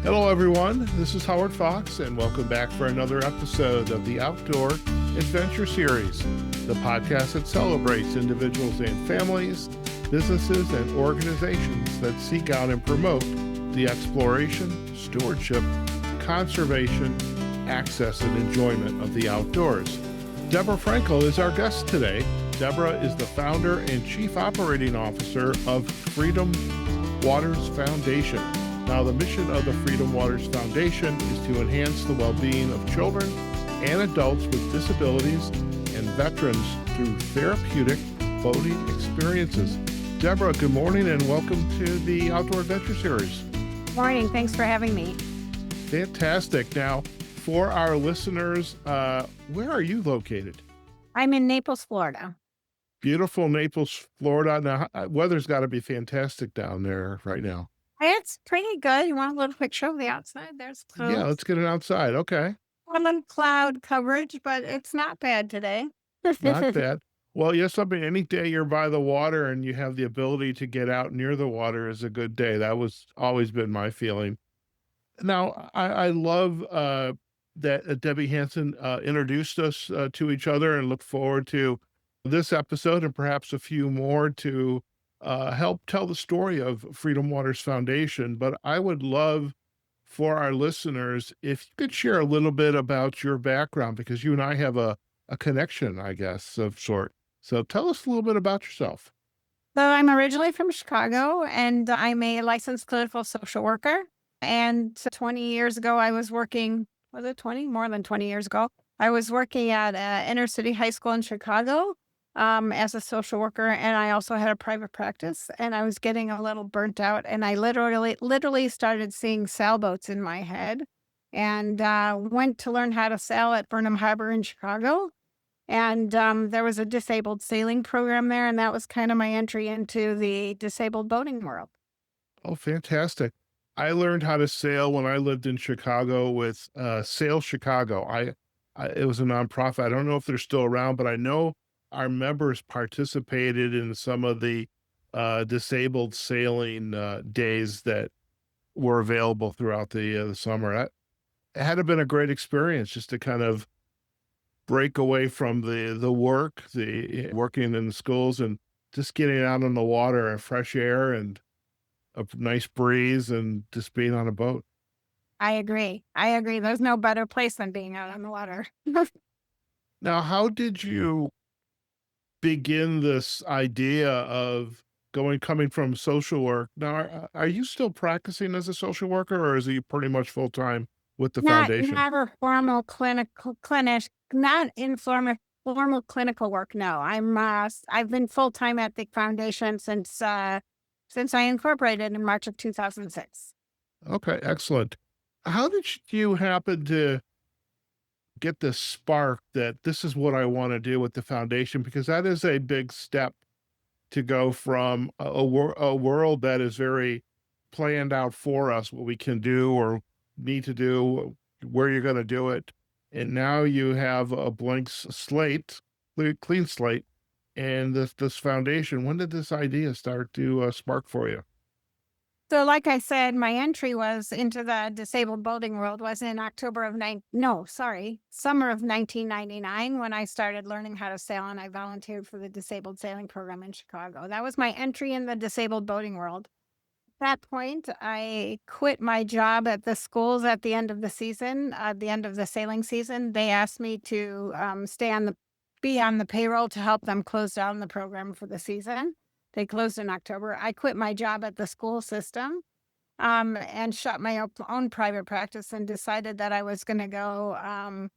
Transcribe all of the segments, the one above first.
Hello, everyone. This is Howard Fox, and welcome back for another episode of the Outdoor Adventure Series, the podcast that celebrates individuals and families, businesses, and organizations that seek out and promote the exploration, stewardship, conservation, access, and enjoyment of the outdoors. Deborah Frankel is our guest today. Deborah is the founder and chief operating officer of Freedom Waters Foundation. Now, the mission of the Freedom Waters Foundation is to enhance the well-being of children and adults with disabilities and veterans through therapeutic boating experiences. Deborah, good morning and welcome to the Outdoor Adventure Series. Morning. Thanks for having me. Fantastic. Now, for our listeners, where are you located? I'm in Naples, Florida. Beautiful Naples, Florida. Now, weather's got to be fantastic down there right now. It's pretty good. You want a little picture of the outside? There's clouds. Yeah, let's get it outside. Okay. A little cloud coverage, but it's not bad today. Not bad. Well, yes, any day you're by the water and you have the ability to get out near the water is a good day. That was always been my feeling. Now, I love that Debbie Hansen introduced us to each other, and look forward to this episode and perhaps a few more to help tell the story of Freedom Waters Foundation. But I would love for our listeners if you could share a little bit about your background, because you and I have a connection, I guess, of sort. So tell us a little bit about yourself. So I'm originally from Chicago, and I'm a licensed clinical social worker. And 20 years ago, I was working, was it 20? More than 20 years ago. I was working at inner city high school in Chicago as a social worker, and I also had a private practice, and I was getting a little burnt out, and I literally started seeing sailboats in my head, and went to learn how to sail at Burnham Harbor in Chicago. And there was a disabled sailing program there, and that was kind of my entry into the disabled boating world. Oh, fantastic. I learned how to sail when I lived in Chicago with Sail Chicago. It was a nonprofit. I don't know if they're still around, but I know our members participated in some of the disabled sailing days that were available throughout the summer. It had to been a great experience just to kind of break away from the work, the working in the schools, and just getting out on the water and fresh air and a nice breeze and just being on a boat. I agree. There's no better place than being out on the water. Now, how did you begin this idea of coming from social work? Now, are you still practicing as a social worker, or is he pretty much full-time with the foundation? Not a formal not in formal clinical work. No, I've been full-time at the foundation since I incorporated in March of 2006. Okay, excellent. How did you happen to get this spark that this is what I want to do with the foundation? Because that is a big step to go from a world that is very planned out for us, what we can do or need to do, where you're going to do it. And now you have a blank slate, clean slate, and this foundation. When did this idea start to spark for you? So like I said, my entry was into the disabled boating world was in summer of 1999 when I started learning how to sail, and I volunteered for the disabled sailing program in Chicago. That was my entry in the disabled boating world. At that point, I quit my job at the schools at the end of the season, at the end of the sailing season. They asked me to be on the payroll to help them close down the program for the season. They closed in October. I quit my job at the school system and shut my own private practice and decided that I was going to go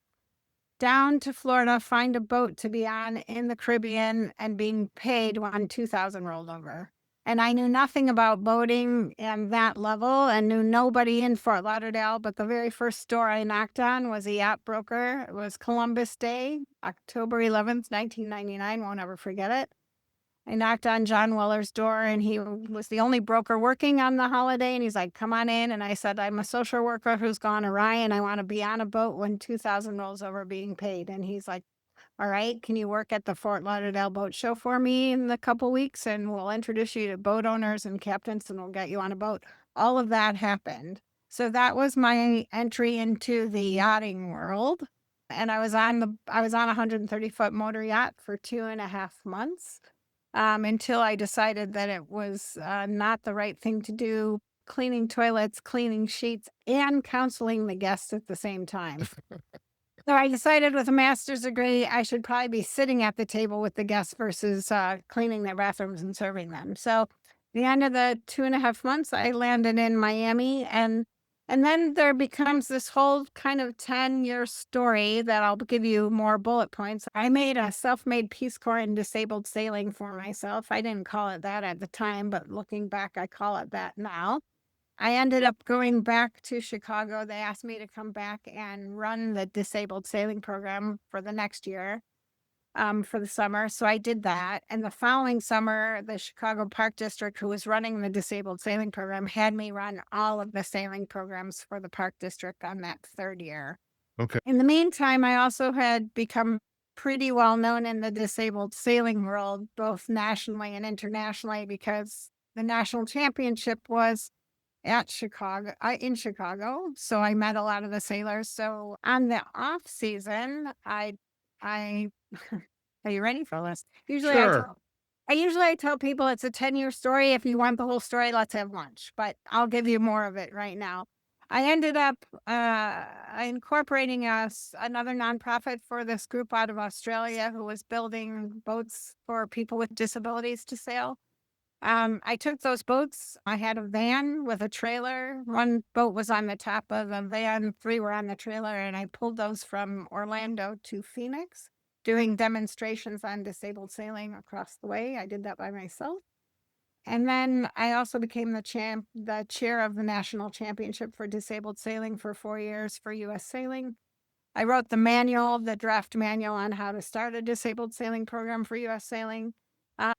down to Florida, find a boat to be on in the Caribbean and being paid when 2000 rolled over. And I knew nothing about boating and that level and knew nobody in Fort Lauderdale, but the very first store I knocked on was a yacht broker. It was Columbus Day, October 11th, 1999. Won't ever forget it. I knocked on John Weller's door, and he was the only broker working on the holiday. And he's like, come on in. And I said, I'm a social worker who's gone awry, and I want to be on a boat when 2000 rolls over being paid. And he's like, all right, can you work at the Fort Lauderdale Boat Show for me in a couple weeks? And we'll introduce you to boat owners and captains, and we'll get you on a boat. All of that happened. So that was my entry into the yachting world. And I was on a 130-foot motor yacht for 2.5 months, until I decided that it was not the right thing to do, cleaning toilets, cleaning sheets, and counseling the guests at the same time. So I decided with a master's degree, I should probably be sitting at the table with the guests versus cleaning their bathrooms and serving them. So the end of the 2.5 months, I landed in Miami, and then there becomes this whole kind of 10-year story that I'll give you more bullet points. I made a self-made Peace Corps in disabled sailing for myself. I didn't call it that at the time, but looking back, I call it that now. I ended up going back to Chicago. They asked me to come back and run the disabled sailing program for the next year, for the summer. So I did that. And the following summer, the Chicago Park District, who was running the disabled sailing program, had me run all of the sailing programs for the Park District on that third year. Okay. In the meantime, I also had become pretty well known in the disabled sailing world, both nationally and internationally, because the national championship was at Chicago in Chicago, so I met a lot of the sailors. So on the off season, I are you ready for this? Sure. Usually I tell people it's a 10-year story. If you want the whole story, let's have lunch, but I'll give you more of it right now. I ended up incorporating another nonprofit for this group out of Australia who was building boats for people with disabilities to sail. I took those boats. I had a van with a trailer. One boat was on the top of the van, three were on the trailer, and I pulled those from Orlando to Phoenix, doing demonstrations on disabled sailing across the way. I did that by myself. And then I also became the chair of the national championship for disabled sailing for 4 years for U.S. Sailing. I wrote the draft manual on how to start a disabled sailing program for U.S. Sailing.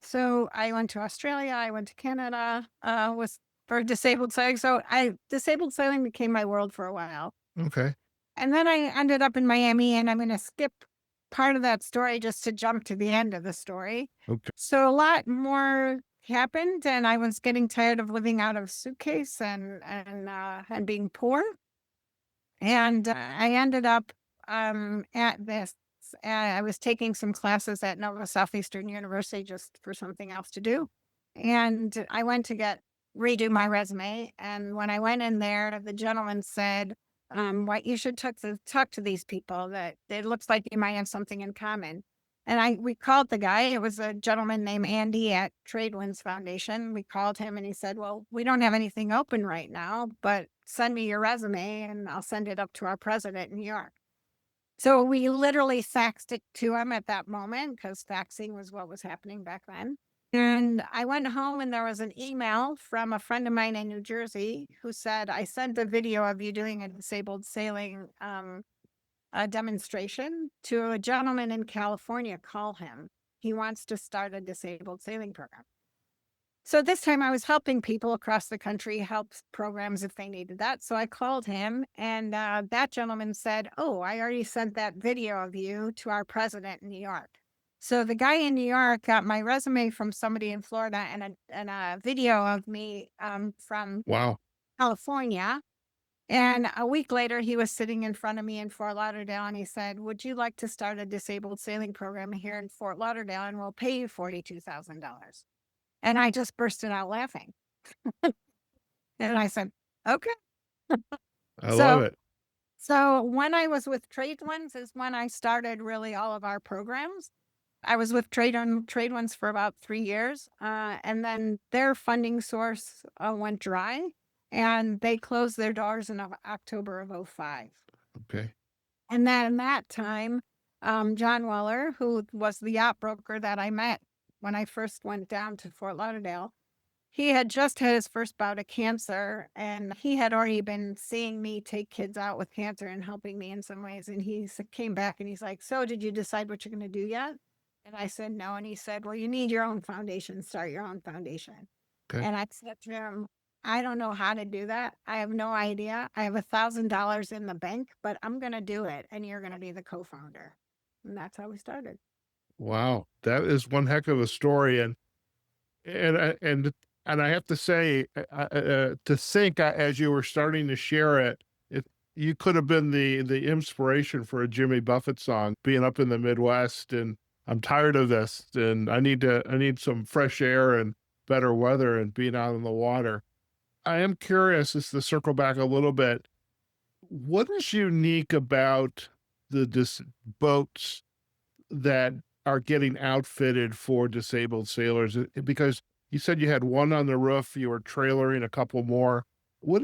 So I went to Australia, I went to Canada, was for disabled sailing. So disabled sailing became my world for a while. Okay. And then I ended up in Miami, and I'm going to skip part of that story just to jump to the end of the story. Okay. So a lot more happened, and I was getting tired of living out of a suitcase and being poor. And I ended up at this. I was taking some classes at Nova Southeastern University just for something else to do. And I went to redo my resume. And when I went in there, the gentleman said, what you should talk to these people, that it looks like you might have something in common. And we called the guy. It was a gentleman named Andy at Tradewinds Foundation. We called him and he said, well, we don't have anything open right now, but send me your resume and I'll send it up to our president in New York. So we literally faxed it to him at that moment because faxing was what was happening back then. And I went home and there was an email from a friend of mine in New Jersey who said, I sent a video of you doing a disabled sailing a demonstration to a gentleman in California. Call him. He wants to start a disabled sailing program. So this time I was helping people across the country, help programs if they needed that. So I called him and that gentleman said, oh, I already sent that video of you to our president in New York. So the guy in New York got my resume from somebody in Florida and a video of me from Wow. California. And a week later, he was sitting in front of me in Fort Lauderdale and he said, would you like to start a disabled sailing program here in Fort Lauderdale and we'll pay you $42,000? And I just bursted out laughing. And I said, okay. I love So, it. so when I was with Tradewinds is when I started really all of our programs. I was with Tradewinds for about 3 years. And then their funding source went dry and they closed their doors in October of 2005. Okay. And then in that time, John Weller, who was the yacht broker that I met when I first went down to Fort Lauderdale, he had just had his first bout of cancer and he had already been seeing me take kids out with cancer and helping me in some ways. And came back and he's like, so did you decide what you're going to do yet? And I said, no. And he said, well, you need your own foundation, start your own foundation. Okay. And I said to him, I don't know how to do that. I have no idea. I have $1,000 in the bank, but I'm going to do it. And you're going to be the co-founder. And that's how we started. Wow. That is one heck of a story. And And I have to say, to think as you were starting to share it, it you could have been the inspiration for a Jimmy Buffett song, being up in the Midwest, and I'm tired of this, and I need some fresh air and better weather and being out on the water. I am curious, just to circle back a little bit, what is unique about the boats that are getting outfitted for disabled sailors? Because you said you had one on the roof, you were trailering a couple more. What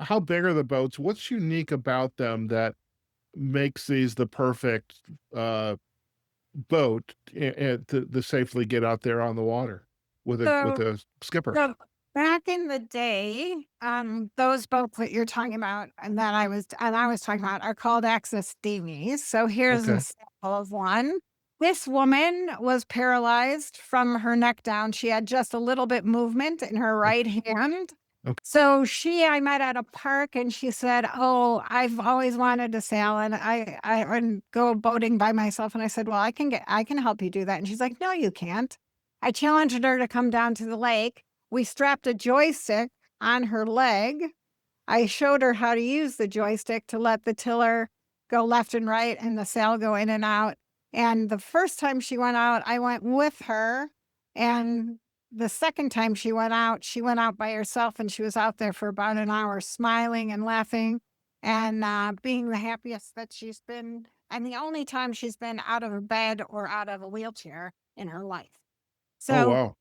how big are the boats? What's unique about them that makes these the perfect, boat and to safely get out there on the water with So a skipper? So back in the day, those boats that you're talking about and I was talking about are called access dinghies. So here's a Okay, sample of one. This woman was paralyzed from her neck down. She had just a little bit movement in her o right hand. okay, So I met at a park and she said, "Oh, I've always wanted to sail and and go boating by myself." And I said, "Well, I can help you do that." And she's like, "No, you can't." I challenged her to come down to the lake. We strapped a joystick on her leg. I showed her how to use the joystick to let the tiller go left and right and the sail go in and out. And the first time she went out, I went with her. And the second time she went out by herself and she was out there for about an hour smiling and laughing and being the happiest that she's been. And the only time she's been out of a bed or out of a wheelchair in her life. oh, So wow,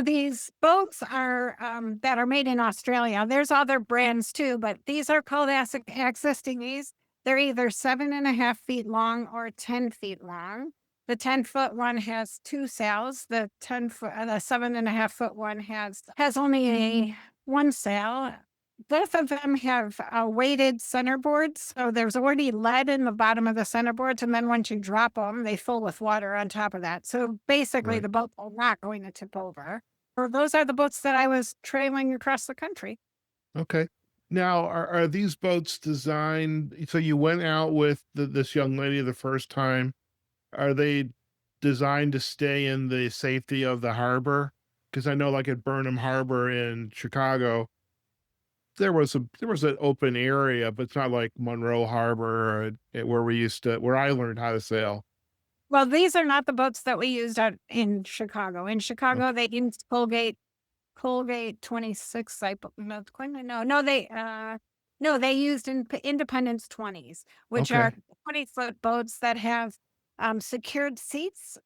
these boats are, that are made in Australia. There's other brands too, but these are called access dinghies. They're either 7.5 feet long or 10 feet long. The 10-foot one has two sails. The 7.5 foot one has only one sail. Both of them have weighted centerboards, so there's already lead in the bottom of the centerboards, and then once you drop them, they fill with water on top of that. So basically, right. the boats are not going to tip over. Or those are the boats that I was trailing across the country. Okay. Now, are these boats designed so you went out with this young lady the first time. Are they designed to stay in the safety of the harbor? Because I know, like, at Burnham Harbor in Chicago, there was an open area, but it's not like Monroe Harbor or where we used to where I learned how to sail. Well, these are not the boats that we used out in Chicago. In Chicago, Okay. they used Colgate 26, I b no, no, they used Independence 20s, which are Okay. 20-foot boats that have, secured seats,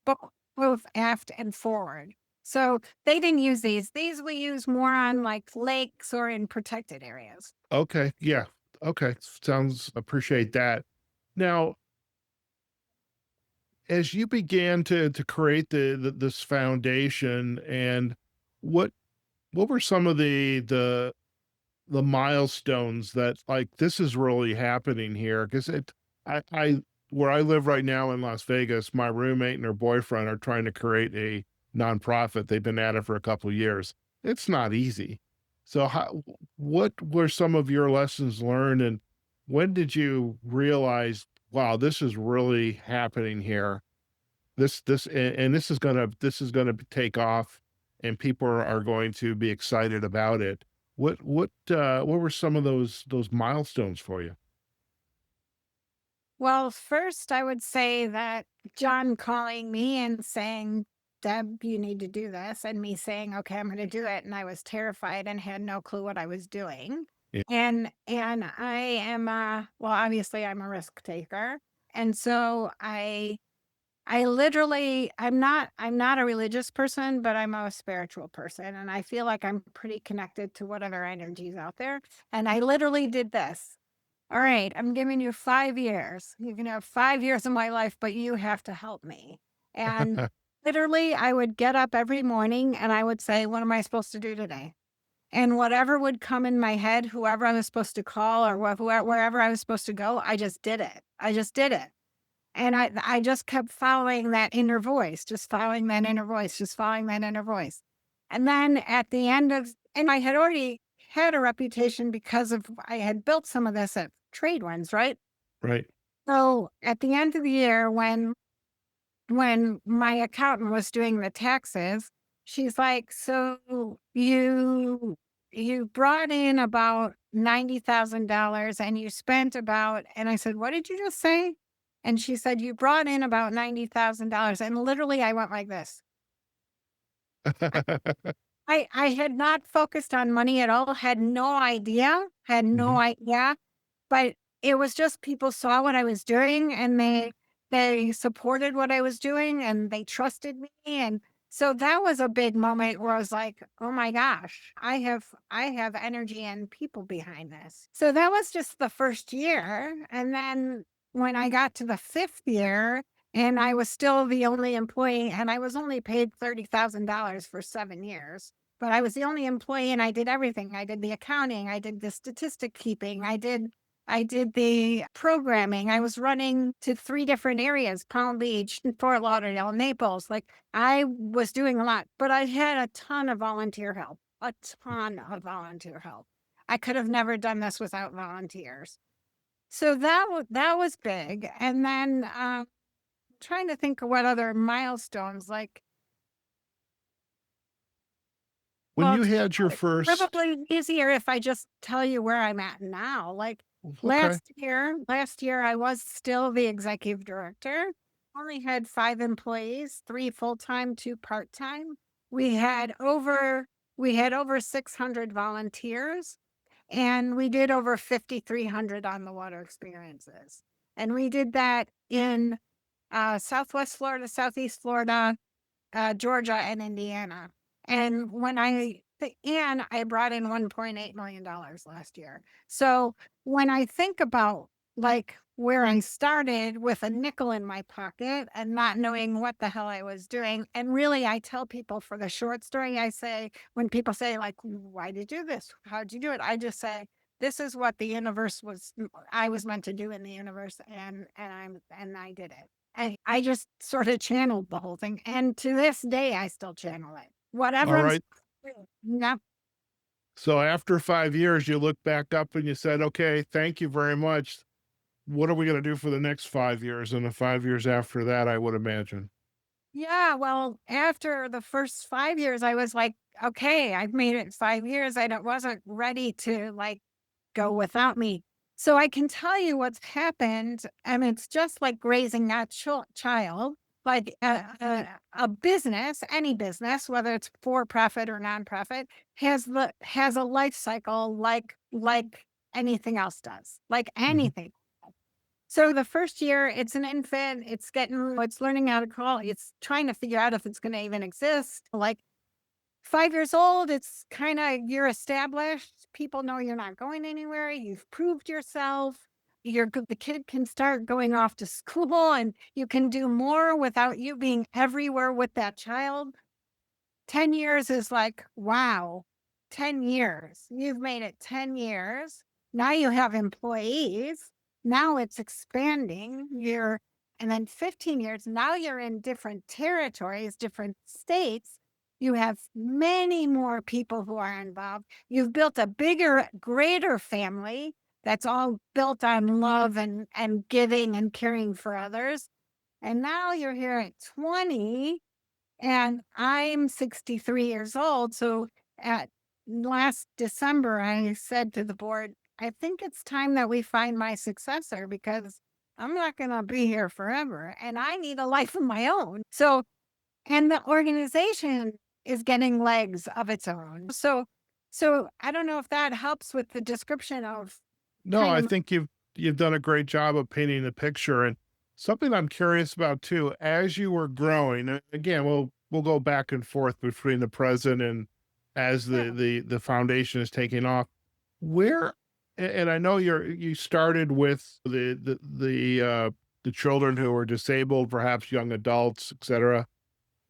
both aft and forward. So, they didn't use these. These we use more on, like, lakes or in protected areas. Okay. Yeah. Okay. Sounds appreciate that. Now, as you began to create this foundation, and what what were some of the milestones that, like, this is really happening here? Because I where I live right now in Las Vegas, my roommate and her boyfriend are trying to create a nonprofit. They've been at it for a couple of years. It's not easy. So what were some of your lessons learned, and when did you realize, wow, this is really happening here? And this is gonna take off, and people are going to be excited about it. What were some of those milestones for you? Well, first, I would say that John calling me and saying, "Deb, you need to do this," and me saying, "Okay, I'm going to do it." And I was terrified and had no clue what I was doing. Yeah, And I am, well, obviously, I'm a risk taker, and so I'm not a religious person, but I'm a spiritual person, and I feel like I'm pretty connected to whatever energies out there. And I literally did this. All right, I'm giving you 5 years. You can have 5 years of my life, but you have to help me. And literally, I would get up every morning and I would say, "What am I supposed to do today?" And whatever would come in my head, whoever I was supposed to call or wherever I was supposed to go, I just did it. I just did it. And I just kept following that inner voice, just following that inner voice, just following that inner voice. And then at the end of and I had already had a reputation because of I had built some of this at trade winds, right? right. So at the end of the year when my accountant was doing the taxes, she's like, "So you brought in about $90,000 and you spent about," and I said, "What did you just say?" And she said, "You brought in about $90,000." And literally I went like this. I had not focused on money at all, had no Mhm. idea, but it was just people saw what I was doing and they supported what I was doing and they trusted me, and so that was a big moment where I was like, "Oh my gosh, I have energy and people behind this." So that was just the first year, and then when I got to the 5th year and I was still the only employee and I was only paid $30,000 for 7 years. But I was the only employee and I did everything. I did the accounting, I did the statistic keeping, I did the programming. I was running to 3 different areas, Palm Beach, Fort Lauderdale, Naples. Like I was doing a lot, but I had a ton of volunteer help, a ton of volunteer help. I could have never done this without volunteers. So that was big. And then trying to think of what other milestones like. When Well, you it's had your first probably easier if I just tell you where I'm at now. Like okay. last year I was still the executive director. Only had 5 employees, 3 full-time, 2 part-time. We had over we had over 600 volunteers and we did over 5,300 on the water experiences. And we did that in Southwest Florida, Southeast Florida, Georgia and Indiana. And I brought in $1.8 million last year. So when I think about like where I started with a nickel in my pocket and not knowing what the hell I was doing, and really I tell people for the short story, I say, when people say like, why did you do this? How'd you do it? I just say, this is what the universe was I was meant to do in the universe and I did it. I just sort of channeled the whole thing, and to this day, I still channel it. Whatever All I'm right. supposed to do. Yep. So after 5 years, you look back up and you said, "Okay, thank you very much. What are we gonna do for the next 5 years and the 5 years after that?" I would imagine. Yeah, well, after the first 5 years, I was like, "Okay, I've made it 5 years." I don't wasn't ready to, like, go without me. So I can tell you what's happened, and it's just like raising that child, like a business, any business, whether it's for profit or nonprofit, has a life cycle like anything else does, like Mhm. anything. So the first year, it's an infant, it's learning how to crawl, it's trying to figure out if it's going to even exist. Like 5 years old, it's kinda you're established, people know you're not going anywhere, you've proved yourself, the kid can start going off to school, and you can do more without you being everywhere with that child. 10 years is like, wow, 10 years. You've made it 10 years. Now you have employees. Now it's expanding. And then 15 years, now you're in different territories, different states. You have many more people who are involved. You've built a bigger, greater family that's all built on love and giving and caring for others. And now you're here at 20 and I'm 63 years old. So at last December, I said to the board, I think it's time that we find my successor because I'm not going to be here forever and I need a life of my own. So, and the organization is getting legs of its own. So I don't know if that helps with the description of No, kind I of, think you've done a great job of painting the picture, and something I'm curious about too, as you were growing, again, we'll go back and forth between the present and as yeah, the foundation is taking off. Where and I know you started with the children who are disabled, perhaps young adults, etcetera.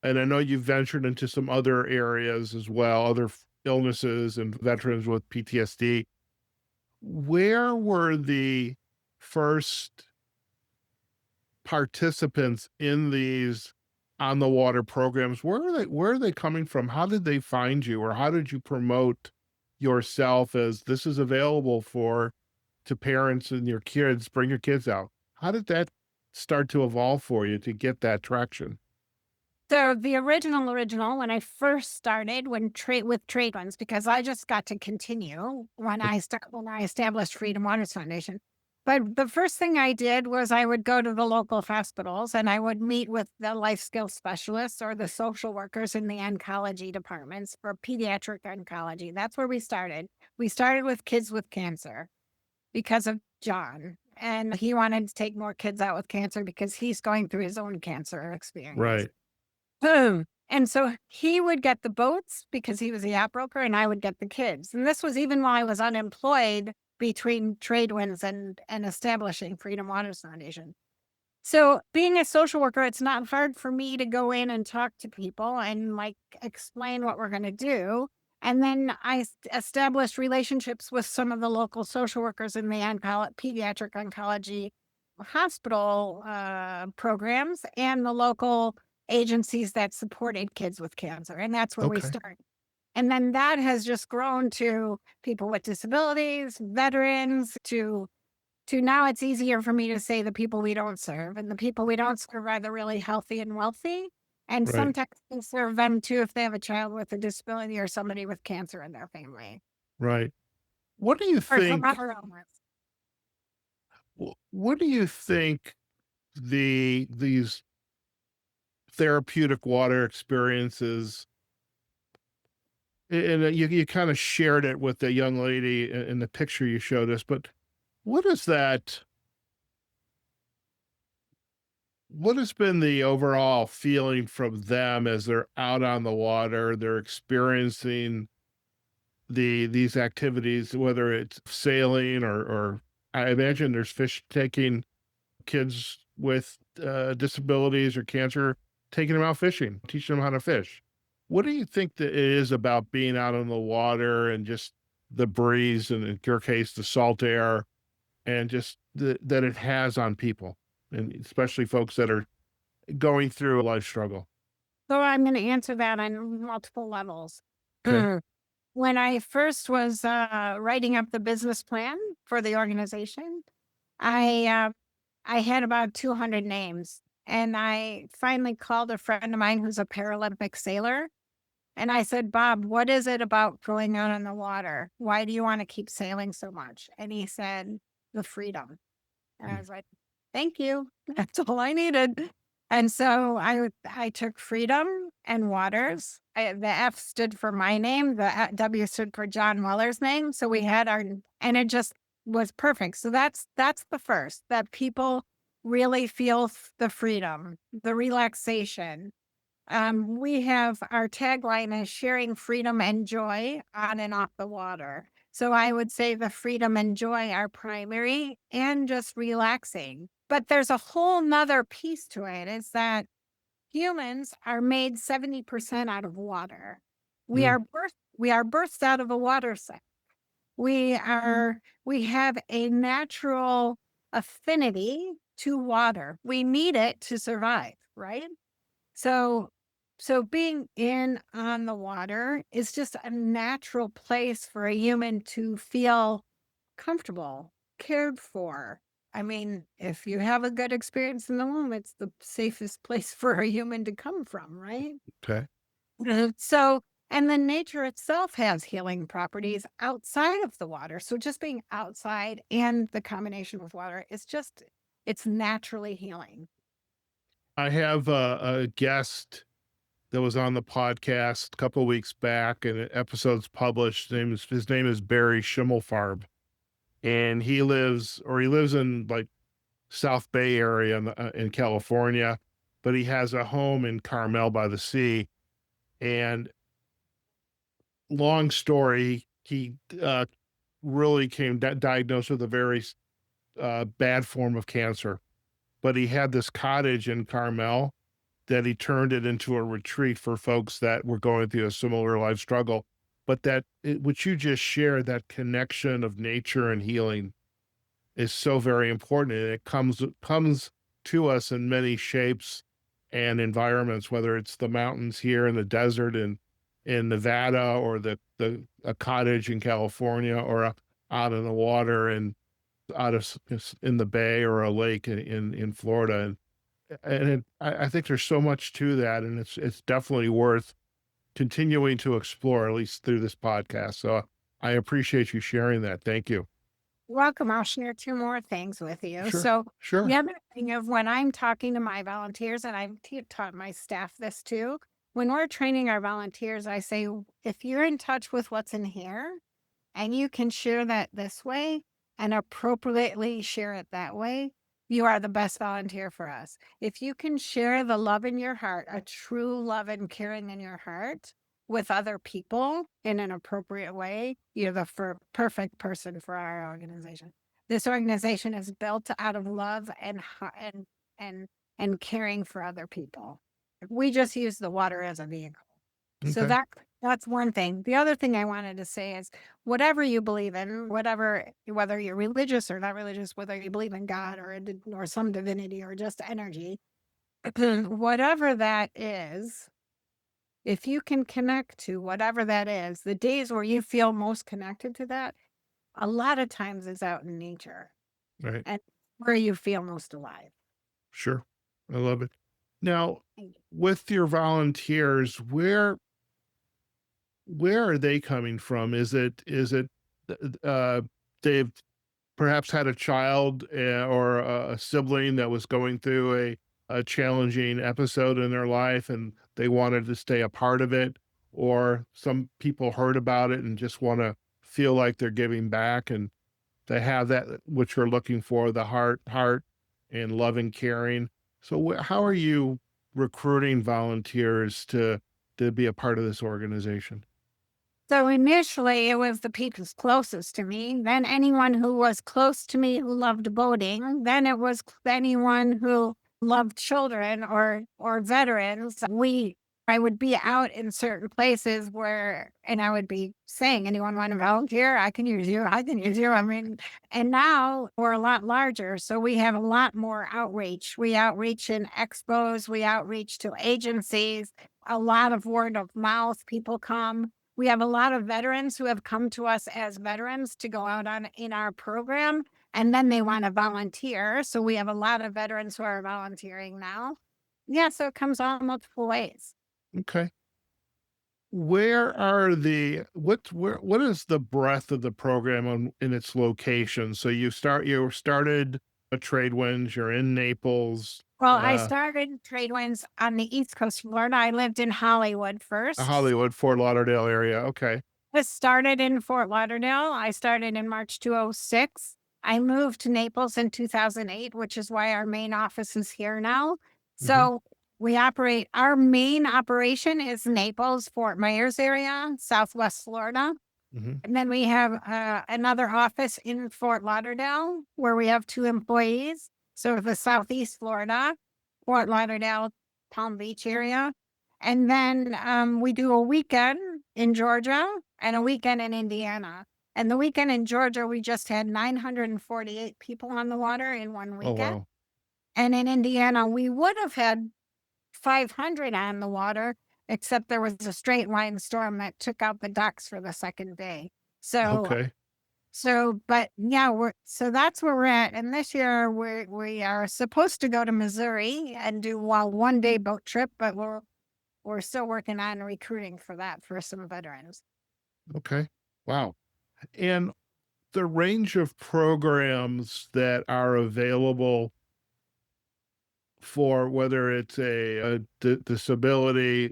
And I know you've ventured into some other areas as well, other illnesses and veterans with PTSD. Where were the first participants in these on the water programs? Where are they coming from? How did they find you, or how did you promote yourself as this is available for to parents and your kids, bring your kids out? How did that start to evolve for you to get that traction? So the original, when I first started, when trade with trade ones, because I just got to continue when I established Freedom Waters Foundation. But the first thing I did was I would go to the local hospitals and I would meet with the life skills specialists or the social workers in the oncology departments for pediatric oncology. That's where we started. We started with kids with cancer because of John. And he wanted to take more kids out with cancer because he's going through his own cancer experience. Right. Boom. And so he would get the boats because he was the yacht broker, and I would get the kids. And this was even while I was unemployed between trade winds and establishing Freedom Waters Foundation. So being a social worker, it's not hard for me to go in and talk to people and like explain what we're going to do. And then established relationships with some of the local social workers in the pediatric oncology hospital programs and the local agencies that supported kids with cancer. And that's where we Okay. started. And then that has just grown to people with disabilities, veterans, to now it's easier for me to say the people we don't serve, and the people we don't serve are the really healthy and wealthy. And Right. sometimes we serve them too if they have a child with a disability or somebody with cancer in their family Right. What do you or some think? other illness. What do you think these therapeutic water experiences? And you kind of shared it with the young lady in the picture you showed us, but what is that? What has been the overall feeling from them as they're out on the water? They're experiencing these activities, whether it's sailing or I imagine there's fish taking kids with disabilities or cancer, taking them out fishing, teaching them how to fish. What do you think that it is about being out on the water and just the breeze, and in your case, the salt air, and just that it has on people, and especially folks that are going through a life struggle? So I'm going to answer that on multiple levels. Okay. When I first was writing up the business plan for the organization, I uh, I had about 200 names, and I finally called a friend of mine who's a Paralympic sailor, and I said, "Bob, what is it about going out on the water? Why do you want to keep sailing so much?" And he said, "The freedom." And I Mm. was like, "Thank you. That's all I needed." And so I took freedom and waters. The F stood for my name. The W stood for John Weller's name. So we had and it just was perfect. So that's the first, that people really feel the freedom, the relaxation. We have our tagline is sharing freedom and joy on and off the water. So I would say the freedom and joy are primary and just relaxing. But there's a whole nother piece to it is that humans are made 70% out of water. Mm. We are birthed out of a water cycle. We have a natural affinity to water. We need it to survive, right? So so being in on the water is just a natural place for a human to feel comfortable, cared for. I mean, if you have a good experience in the womb, it's the safest place for a human to come from, right? Okay. So, and then nature itself has healing properties outside of the water. So just being outside and the combination with water is just, it's naturally healing. I have a guest that was on the podcast a couple of weeks back, and an episode's published. His name is Barry Schimmelfarb, and he lives in like South Bay area in California, but he has a home in Carmel by the sea. And long story, he really came diagnosed with a very bad form of cancer, but he had this cottage in Carmel that he turned it into a retreat for folks that were going through a similar life struggle. But what you just shared, that connection of nature and healing, is so very important, and it comes to us in many shapes and environments, whether it's the mountains here in the desert in Nevada, or the a cottage in California, or out in the water and out of in the bay, or a lake in Florida. I think there's so much to that, and it's definitely worth continuing to explore, at least through this podcast. So I appreciate you sharing that. Thank you. Welcome. I'll share two more things with you. Sure. So, the Sure. other thing of when I'm talking to my volunteers, and I've taught my staff this too, when we're training our volunteers, I say, if you're in touch with what's in here and you can share that this way and appropriately share it that way, you are the best volunteer for us. If you can share the love in your heart, a true love and caring in your heart with other people in an appropriate way, you're the perfect person for our organization. This organization is built out of love and and caring for other people. We just use the water as a vehicle. So Okay. that's one thing. The other thing I wanted to say is whatever you believe in, whether you're religious or not religious, whether you believe in God or some divinity or just energy, whatever that is, if you can connect to whatever that is, the days where you feel most connected to that, a lot of times is out in nature Right. and where you feel most alive. Sure. I love it. Now, with your volunteers, where are they coming from? Is it uh, they've perhaps had a child or a sibling that was going through a challenging episode in their life and they wanted to stay a part of it, or some people heard about it and just want to feel like they're giving back and they have that which you're looking for, the heart and love and caring. So how are you recruiting volunteers to be a part of this organization? So initially, it was the people closest to me, then anyone who was close to me who loved boating, then it was anyone who loved children or veterans. I would be out in certain places and I would be saying, anyone want to volunteer? I can use you. I can use you. I mean, and now we're a lot larger, so we have a lot more outreach. We outreach in expos, we outreach to agencies, a lot of word of mouth. People come. We have a lot of veterans who have come to us as veterans to go out on in our program, and then they want to volunteer. So we have a lot of veterans who are volunteering now. Yeah, so it comes all multiple ways. Okay. What is the breadth of the program in its location? So you started a trade winds, you're in Naples, Well, I started trade winds on the East Coast of Florida. I lived in Hollywood first. Hollywood, Fort Lauderdale area. Okay. I started in Fort Lauderdale. I started in March 2006. I moved to Naples in 2008, which is why our main office is here now. Hmm. So our main operation is Naples, Fort Myers area, Southwest Florida. Hmm. And then we have another office in Fort Lauderdale where we have two employees. So the Southeast Florida, Fort Lauderdale, Palm Beach area. And then we do a weekend in Georgia and a weekend in Indiana. And the weekend in Georgia, we just had 948 people on the water in one Oh weekend. wow. And in Indiana, we would have had 500 on the water, except there was a straight line storm that took out the docks for the second day. So, Okay. but yeah, so that's where we're at. And this year we are supposed to go to Missouri and do a 1 day boat trip, but we're still working on recruiting for that for some veterans. Okay. Wow. And the range of programs that are available for whether it's a disability,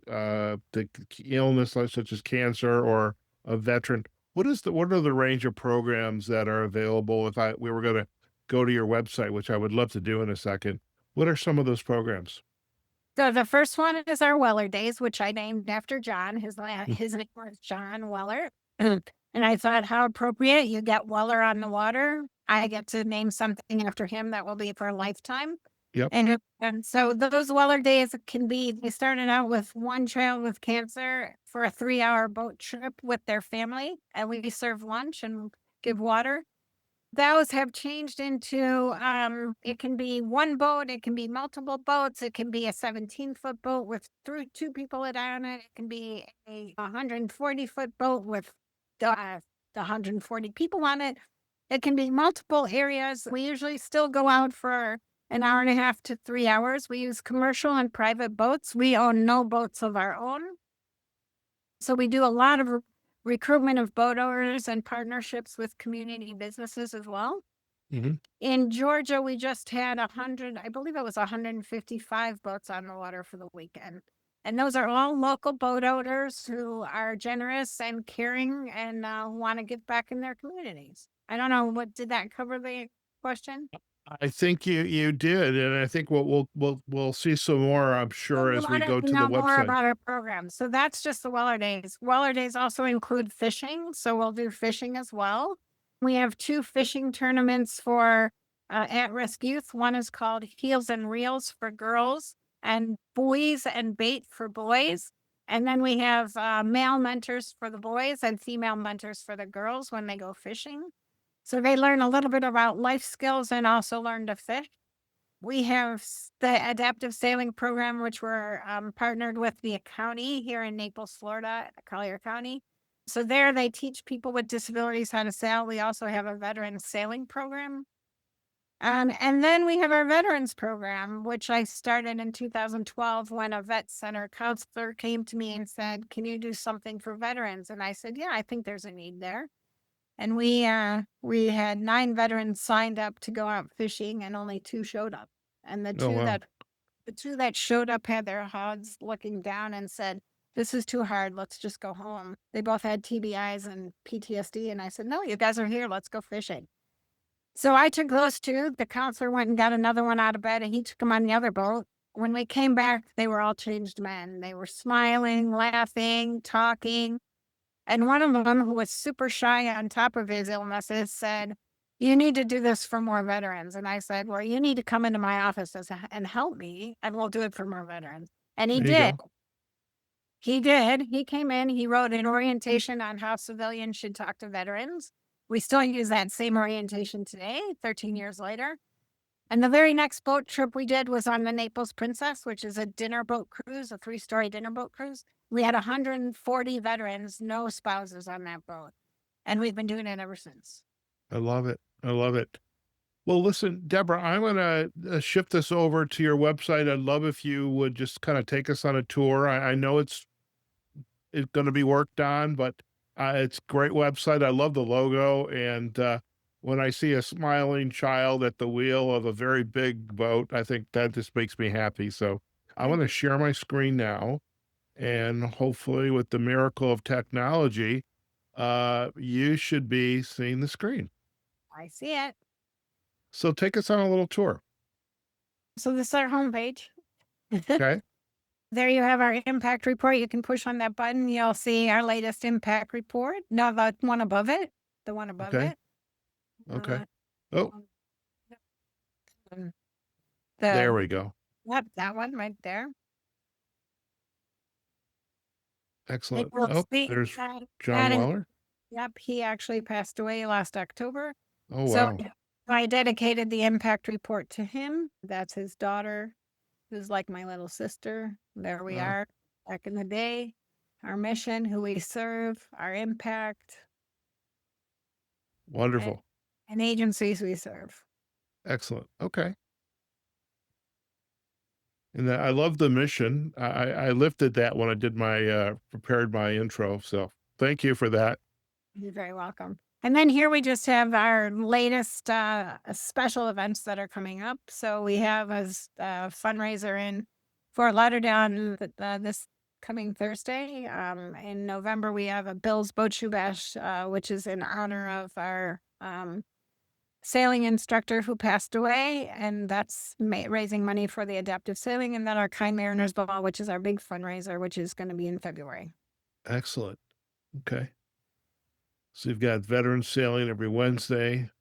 illness such as cancer or a veteran, what are the range of programs that are available? If we were going to go to your website, which I would love to do in a second, what are some of those programs? So the first one is our Weller Days, which I named after John. Mm. His name was John Weller. And I thought, how appropriate. You get Weller on the water. I get to name something after him that will be for a lifetime. Yep. And so those Weller Days they started out with one child with cancer for a 3-hour boat trip with their family. And we serve lunch and give water. Those have changed into, it can be one boat, it can be multiple boats, it can be a 17-foot boat with two people on it, it can be a 140-foot boat with the 140 people on it. It can be multiple areas. We usually still go out for an hour and a half to 3 hours. We use commercial and private boats. We own no boats of our own. So we do a lot of recruitment of boat owners and partnerships with community businesses as well. Hmm. In Georgia, we just had 100, I believe it was 155 boats on the water for the weekend. And those are all local boat owners who are generous and caring and want to give back in their communities. I don't know, did that cover the question? I think you did, and I think we'll see some more, I'm So sure, you as we wanted go to to the know more website. about our program. So that's just the Weller Days. Weller Days also include fishing. So we'll do fishing as well. We have two fishing tournaments for at-risk youth. One is called Heels and Reels for girls and Buoys and Bait for boys. And then we have male mentors for the boys and female mentors for the girls when they go fishing. So they learn a little bit about life skills and also learn to fish. We have the adaptive sailing program, which we're partnered with the county here in Naples, Florida, Collier County. So there they teach people with disabilities how to sail. We also have a veteran sailing program. And then we have our veterans program, which I started in 2012 when a vet center counselor came to me and said, "Can you do something for veterans?" And I said, "Yeah, I think there's a need there." And we had 9 veterans signed up to go out fishing and only 2 showed up. And Oh, wow. the 2 that showed up had their HUDs looking down and said, "This is too hard. Let's just go home." They both had TBIs and PTSD. And I said, "No, you guys are here. Let's go fishing." So I took those 2. The counselor went and got another one out of bed and he took them on the other boat. When we came back, they were all changed men. They were smiling, laughing, talking. And one of them, who was super shy on top of his illnesses, said, "You need to do this for more veterans." And I said, "Well, you need to come into my office and help me, and we'll do it for more veterans." And he There you did. go. He did. He came in, he wrote an orientation on how civilians should talk to veterans. We still use that same orientation today, 13 years later. And the very next boat trip we did was on the Naples Princess, which is a dinner boat cruise, a 3-story dinner boat cruise. We had 140 veterans, no spouses on that boat. And we've been doing it ever since. I love it. I love it. Well, listen, Deborah, I'm gonna shift this over to your website. I'd love if you would just kind of take us on a tour. I know it's going to be worked on, but it's a great website. I love the logo, and when I see a smiling child at the wheel of a very big boat, I think that just makes me happy. So I want to share my screen now, and hopefully, with the miracle of technology, you should be seeing the screen. I see it. So take us on a little tour. So this is our homepage. Okay. There you have our impact report. You can push on that button. You'll see our latest impact report. No, the one above it. The one above Okay. it. Okay. Uh, Oh, um, there the we go. Yep, that one right there. And Excellent. you'll Oh, see there's that, John and Weller. yep, he actually passed away last October. Oh, So wow. I dedicated the impact report to him. That's his daughter, who's like my little sister. There we Wow. are back in the day. Our mission, who we serve, our impact, and, Wonderful. and agencies we serve. Excellent. Okay. And I love the mission. I lifted that when I did my prepared my intro. So thank you for that. You're very welcome. And then here we just have our latest special events that are coming up. So we have a fundraiser in Fort Lauderdale on this coming Thursday. In November, we have a Bill's Boat Shoe Bash, which is in honor of our sailing instructor who passed away. And that's raising money for the adaptive sailing. And then our Kind Mariners Ball, which is our big fundraiser, which is going to be in February. Excellent. Okay. So you've got veteran sailing every Wednesday.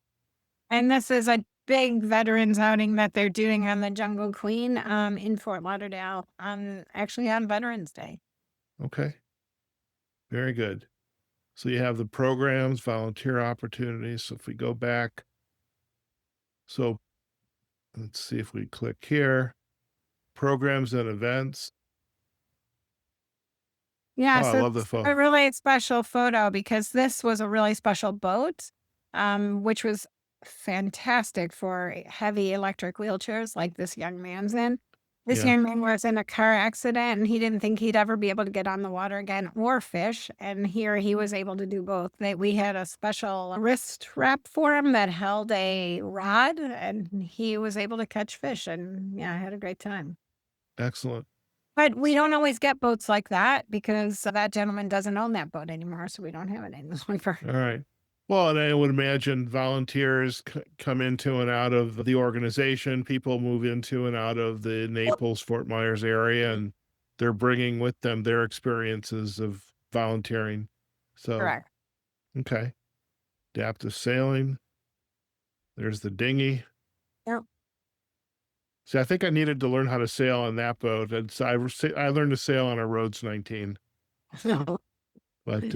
And this is a big veterans outing that they're doing on the Jungle Queen in Fort Lauderdale actually on Veterans Day. Okay. Very good. So you have the programs, volunteer opportunities. So if we go back, so let's see if we click here, programs and events. Yeah, Oh, I so love the it's phone. a really special photo because this was a really special boat, which was fantastic for heavy electric wheelchairs like this young man's in. This Yeah. young man was in a car accident and he didn't think he'd ever be able to get on the water again or fish. And here he was able to do both. We had a special wrist wrap for him that held a rod and he was able to catch fish. And yeah, I had a great time. Excellent. But we don't always get boats like that because that gentleman doesn't own that boat anymore. So we don't have it any longer. All right. Well, and I would imagine volunteers come into and out of the organization. People move into and out of the Naples, Fort Myers area, and they're bringing with them their experiences of volunteering. So, Correct. okay. Adaptive sailing. There's the dinghy. Yep. See, I think I needed to learn how to sail on that boat. And so I learned to sail on a Rhodes 19. But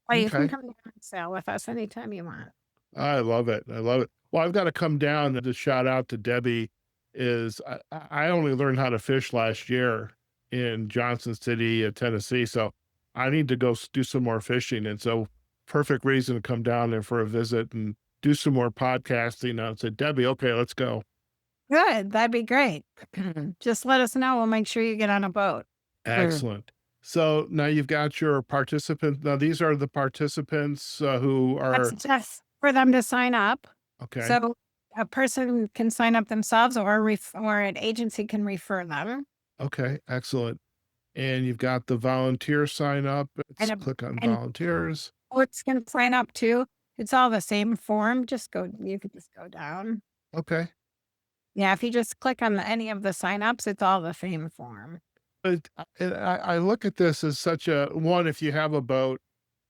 Well, you can okay. come down and sail with us anytime you want. I love it. I love it. Well, I've got to come down and just shout out to Debbie. I only learned how to fish last year in Johnson City, Tennessee. So I need to go do some more fishing. And so, perfect reason to come down there for a visit and do some more podcasting. I said, Debbie, okay, let's go. Good, that'd be great. Just let us know, we'll make sure you get on a boat. Mm. Excellent. So now you've got your participants. Now, these are the participants who That's are just for them to sign up. okay. So a person can sign up themselves or an agency can refer them. Okay. Excellent. And you've got the volunteer sign up. And Let's a click on and volunteers. boats can sign up too. It's all the same form, you could just go down. Okay. Yeah, if you just click on any of the sign-ups, it's all the same form. But I look at this as such a one, if you have a boat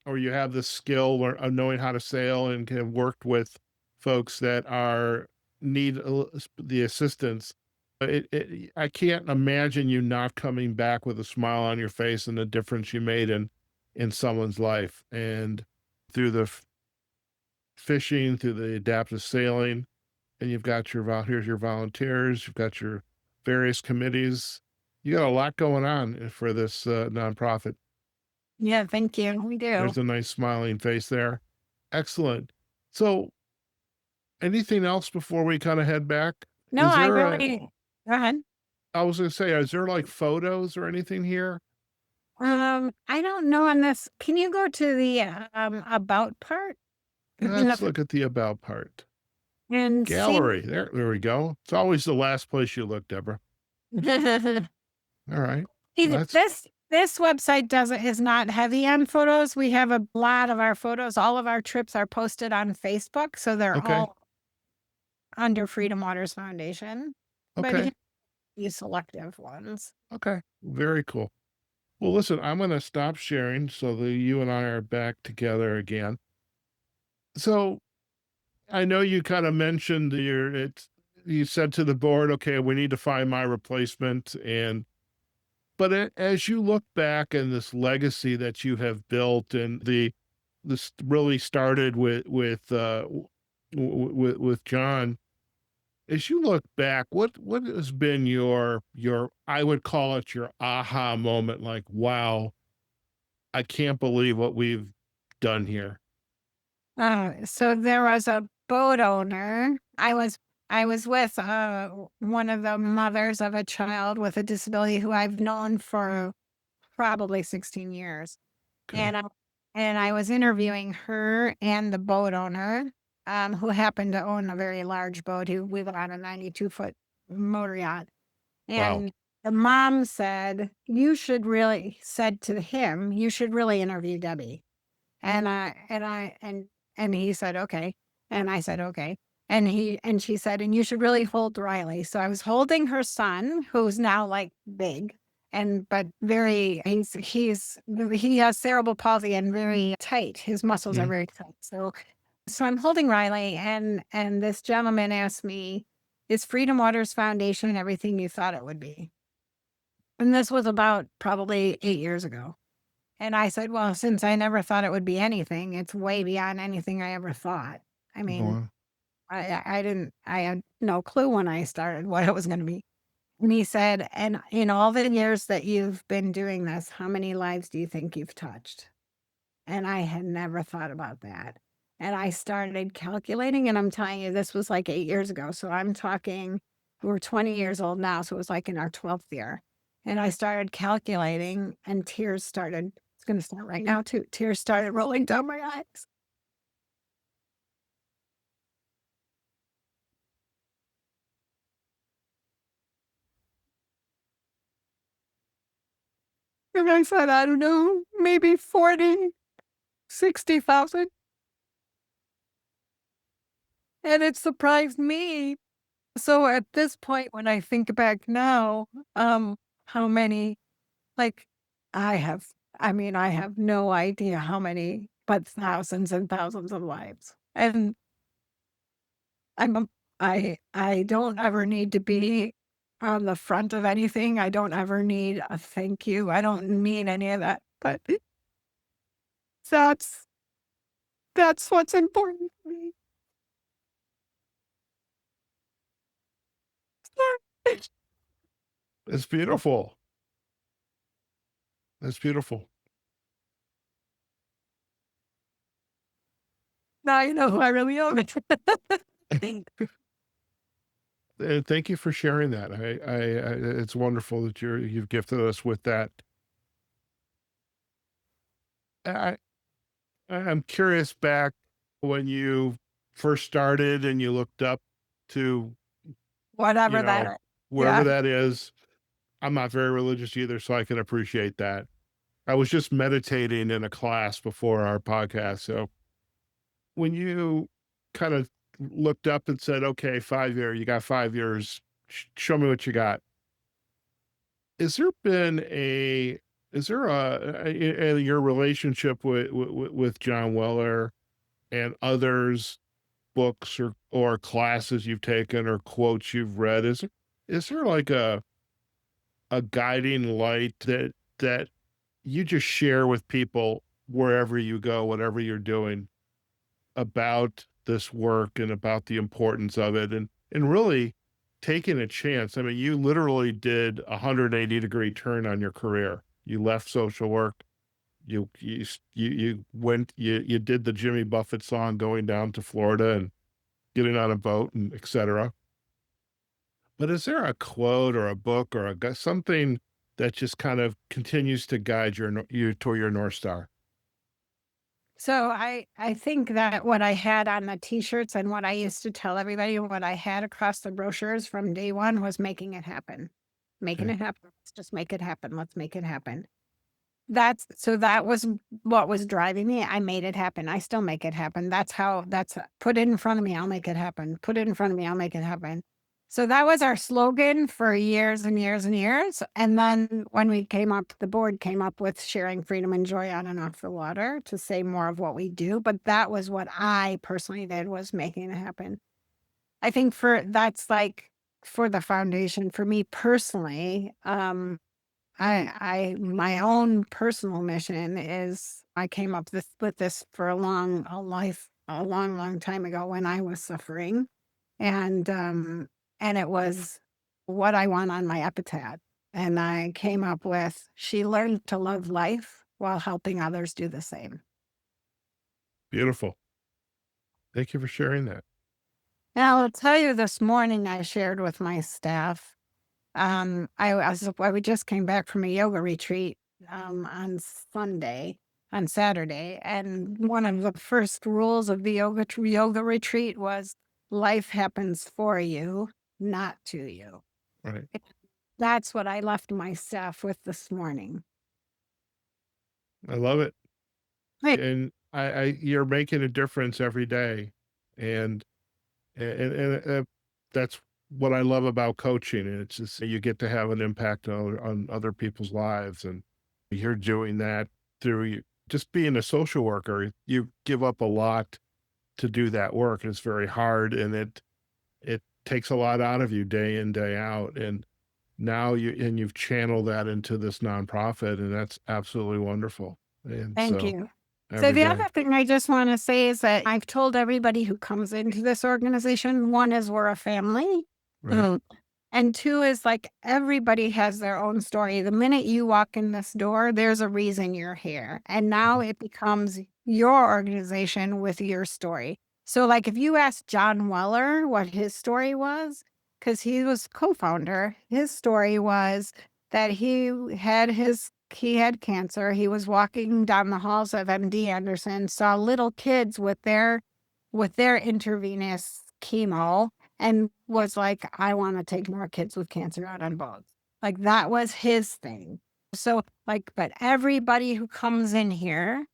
or you have the skill or of knowing how to sail and have worked with folks that are need the assistance. I can't imagine you not coming back with a smile on your face and the difference you made in someone's life. And through the fishing, through the adaptive sailing, and you've got here's your volunteers, you've got your various committees. You got a lot going on for this nonprofit. Yeah, thank you. We do. There's a nice smiling face there. Excellent. So, anything else before we kind of head back? No, Is I there a, really Go ahead. I was going to say, is there like photos or anything here? I don't know on this. Can you go to the, about part? In Let's the look at the about part. and see Gallery. There we go. It's always the last place you look, Deborah. All right. See, Well, that's this website is not heavy on photos. We have a lot of our photos. All of our trips are posted on Facebook, so they're okay. all under Freedom Waters Foundation, but Okay. you selective ones. Okay. Very cool. Well, listen, I'm going to stop sharing so that you and I are back together again. So I know you kind of mentioned you said to the board, okay, we need to find my replacement. But as you look back and this legacy that you have built and this really started with John, as you look back, what has been your I would call it your aha moment, like, wow, I can't believe what we've done here. So there was a boat owner. I was with one of the mothers of a child with a disability who I've known for probably 16 years. Okay. And I was interviewing her and the boat owner, who happened to own a very large boat. We were on a 92-foot motor yacht. Wow. And the mom said to him, you should really interview Debbie. And he said, "Okay." And I said, "Okay." And she said, "And you should really hold Riley." So I was holding her son, who's now like big but very he has cerebral palsy and very tight. His muscles are Mhm. very tight. So I'm holding Riley and this gentleman asked me, "Is Freedom Waters Foundation everything you thought it would be?" And this was about probably 8 years ago. And I said, "Well, since I never thought it would be anything, it's way beyond anything I ever thought." I mean, Wow. I had no clue when I started what it was gonna be. And he said, "And in all the years that you've been doing this, how many lives do you think you've touched?" And I had never thought about that. And I started calculating, and I'm telling you, this was like 8 years ago. So I'm talking, we're 20 years old now. So it was like in our 12th year. And I started calculating, and tears started, it's going to start right now too. Tears started rolling down my eyes. And I said, I don't know, maybe 40, 60,000. And it surprised me. So at this point, when I think back now, how many, like, I have, I mean, I have no idea how many, but thousands and thousands of lives. And I'm, I don't ever need to be on the front of anything. I don't ever need a thank you. I don't mean any of that, but that's, that's what's important to me. It's beautiful. It's beautiful. Now you know who I really am. Thank you for sharing that. It's wonderful that you've gifted us with that. I, I'm curious back when you first started and you looked up to, you Whatever that know, is. wherever Yeah. that is. I'm not very religious either, so I can appreciate that. I was just meditating in a class before our podcast. So when you kind of looked up and said, okay, 5 year, you got 5 years, show me what you got. Is there been a, is there your relationship with John Weller and others, books or classes you've taken or quotes you've read? Is there like a guiding light that you just share with people wherever you go, whatever you're doing, about this work and about the importance of it, and really taking a chance? I mean, you literally did a 180-degree turn on your career. You left social work. You went, you did the Jimmy Buffett song, going down to Florida and getting on a boat and etc. But is there a quote or a book or something that just kind of continues to guide you toward your North Star? So I think that what I had on the t-shirts and what I used to tell everybody, what I had across the brochures from day one was making it happen. Making Okay. it happen. Let's just make it happen. Let's make it happen. That's so that was what was driving me. I made it happen. I still make it happen. That's how that's put it in front of me, I'll make it happen. Put it in front of me, I'll make it happen. So that was our slogan for years and years and years. And then when we came up, the board came up with sharing freedom and joy on and off the water to say more of what we do. But that was what I personally did, was making it happen. I think for that's like for the foundation for me personally. My own personal mission is I came up with this for a long, long time ago when I was suffering. And it was what I want on my epitaph. And I came up with, she learned to love life while helping others do the same. Beautiful. Thank you for sharing that. Now I'll tell you, this morning I shared with my staff. We just came back from a yoga retreat on Sunday, on Saturday, and one of the first rules of the yoga retreat was life happens for you, not to you. Right. That's what I left my staff with this morning. I love it. Hey, And you're making a difference every day. And, that's what I love about coaching. And it's just, you get to have an impact on other people's lives. And you're doing that through just being a social worker. You give up a lot to do that work. It's very hard, and it takes a lot out of you day in, day out. And now you've channeled that into this nonprofit, and that's absolutely wonderful. And thank so you. So every the day. other thing I just want to say is that I've told everybody who comes into this organization, one is we're a family. Right. And two is like everybody has their own story. The minute you walk in this door, there's a reason you're here. And now it becomes your organization with your story. So, like, if you ask John Weller what his story was, because he was co-founder, his story was that he had cancer. He was walking down the halls of MD Anderson, saw little kids with their intravenous chemo, and was like, I want to take more kids with cancer out on boats. Like, that was his thing. So, like, but everybody who comes in here,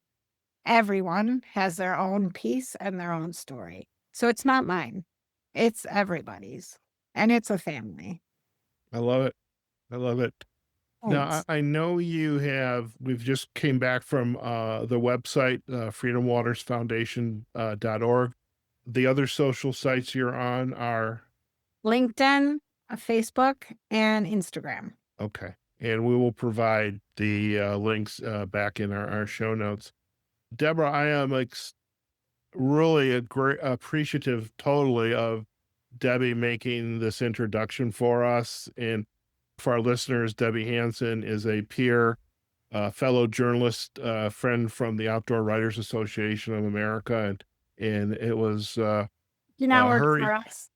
everyone has their own piece and their own story. So it's not mine. It's everybody's. And it's a family. I love it. I love it. Now, Thanks. I know we've just came back from the website, freedomwatersfoundation.org. The other social sites you're on are, LinkedIn, Facebook, and Instagram. okay. And we will provide the links back in our show notes. Deborah, I am really a great appreciative totally of Debbie making this introduction for us. And for our listeners, Debbie Hansen is a peer, fellow journalist, friend from the Outdoor Writers Association of America. And it was You now work her, for us.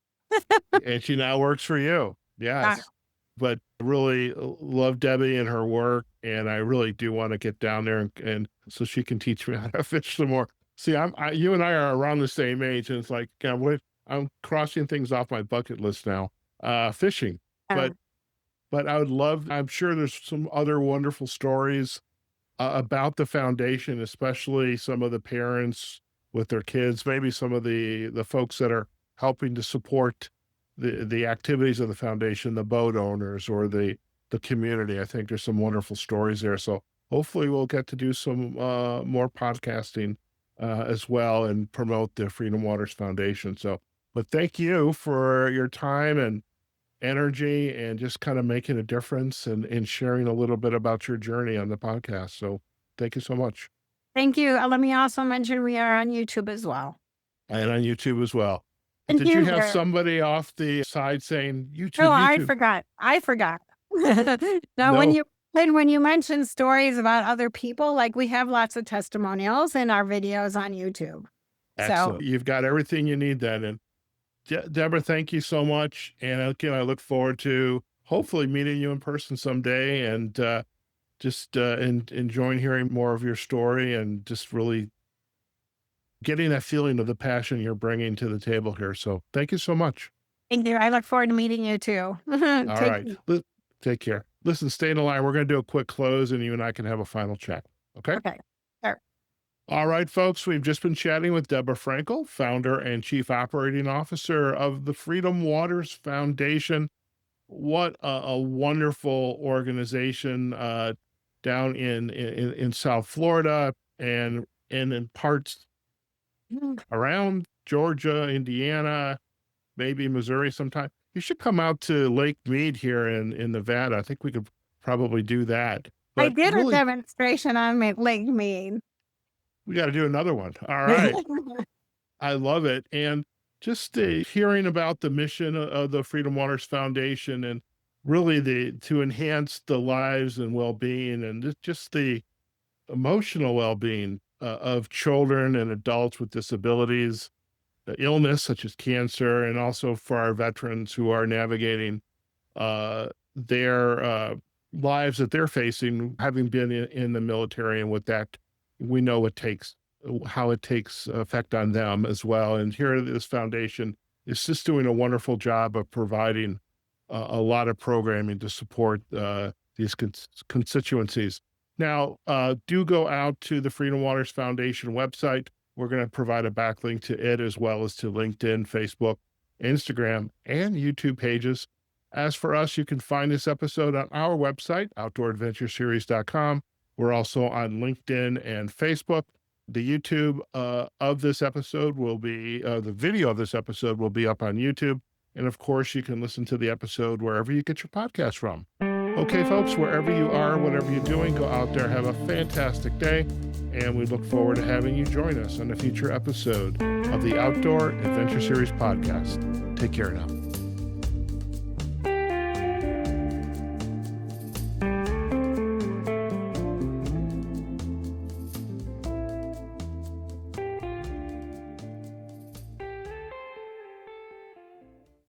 and she now works for you. Uh, Yes. But really love Debbie and her work. And I really do want to get down there and so she can teach me how to fish some more. See, you and I are around the same age, and it's like, I'm crossing things off my bucket list now, fishing. uh, But I would love, I'm sure there's some other wonderful stories about the foundation, especially some of the parents with their kids, maybe some of the folks that are helping to support the activities of the foundation, the boat owners or the community. I think there's some wonderful stories there. So hopefully we'll get to do some more podcasting as well and promote the Freedom Waters Foundation. So, but thank you for your time and energy and just kind of making a difference and sharing a little bit about your journey on the podcast. So thank you so much. Thank you. Let me also mention we are on YouTube as well. And on YouTube as well. And Did you you have there. somebody off the side saying Oh, YouTube, I YouTube? forgot. No, No. when you mention stories about other people, like, we have lots of testimonials in our videos on YouTube. So Excellent. You've got everything you need then. And Deborah, thank you so much. And again, I look forward to hopefully meeting you in person someday and just enjoying hearing more of your story and just really getting that feeling of the passion you're bringing to the table here. So thank you so much. thank you. I look forward to meeting you too. All Take right. care. Take care. Listen, stay in the line. We're going to do a quick close and you and I can have a final chat. Okay. Okay. Sure. All right, folks, we've just been chatting with Deborah Frankel, founder and chief operating officer of the Freedom Waters Foundation. What a wonderful organization down in South Florida and in parts around Georgia, Indiana, maybe Missouri sometime. You should come out to Lake Mead here in Nevada. I think we could probably do that. I But did a really, demonstration on Lake Mead. we got to do another one. All right. I love it. And just hearing about the mission of the Freedom Waters Foundation and really to enhance the lives and well-being and just the emotional well-being of children and adults with disabilities, illness such as cancer, and also for our veterans who are navigating their lives that they're facing, having been in the military, and with that, we know how it takes effect on them as well. And here, this foundation is just doing a wonderful job of providing a lot of programming to support these constituencies. Now, do go out to the Freedom Waters Foundation website. We're going to provide a backlink to it as well as to LinkedIn, Facebook, Instagram, and YouTube pages. As for us, you can find this episode on our website, outdooradventureseries.com. We're also on LinkedIn and Facebook. The YouTube of this episode will be, the video of this episode will be up on YouTube. And of course, you can listen to the episode wherever you get your podcast from. Okay, folks, wherever you are, whatever you're doing, go out there, have a fantastic day. And we look forward to having you join us on a future episode of the Outdoor Adventure Series podcast. Take care now.